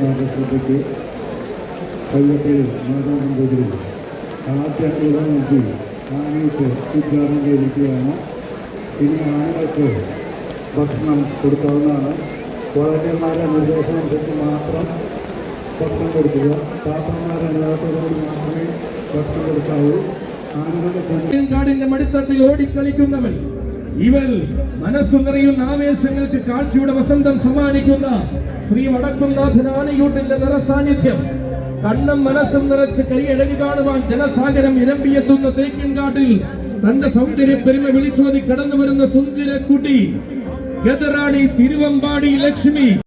മാതൃസഭയ്ക്ക് കയ്യപ്പയിൽ മാതാമന്ദിരിൽ ആദ്യ ഇടമന്ത്രി ആനയ്ക്ക് ഉദ്ഘാടനം ചെയ്തിരിക്കുകയാണ്. ഇനി ആനകൾക്ക് ഭക്ഷണം കൊടുക്കാവുന്നതാണ്. വോളണ്ടിയർമാരുടെ നിർദ്ദേശമനുസരിച്ച് മാത്രം ഭക്ഷണം കൊടുക്കുക. പാത്രന്മാരുടെ അനുവാദത്തോടുകൂടി മാത്രമേ ഭക്ഷണം കൊടുക്കാവൂ. ആനകളുടെ മടിത്തട്ടിൽ ഓടിക്കളിക്കുന്നവൻ ഇവൾ മനസ്സു നിറയുന്ന ആവേശങ്ങൾക്ക് കാഴ്ചയുടെ വസന്തം സമ്മാനിക്കുന്ന ശ്രീ വടക്കുംനാഥൻ ആനയൂട്ടിന്റെ നിറസാന്നിധ്യം കണ്ണും മനസ്സും നിറച്ച് കൈയഴകി കാണുവാൻ ജനസാഗരം ഇരമ്പിയെത്തുന്ന തേക്കിൻകാട്ടിൽ തന്റെ സൗന്ദര്യ പെരുമ വിളിച്ചോതി കടന്നു വരുന്ന സുന്ദര കുട്ടി ഗതറാണി തിരുവമ്പാടി ലക്ഷ്മി.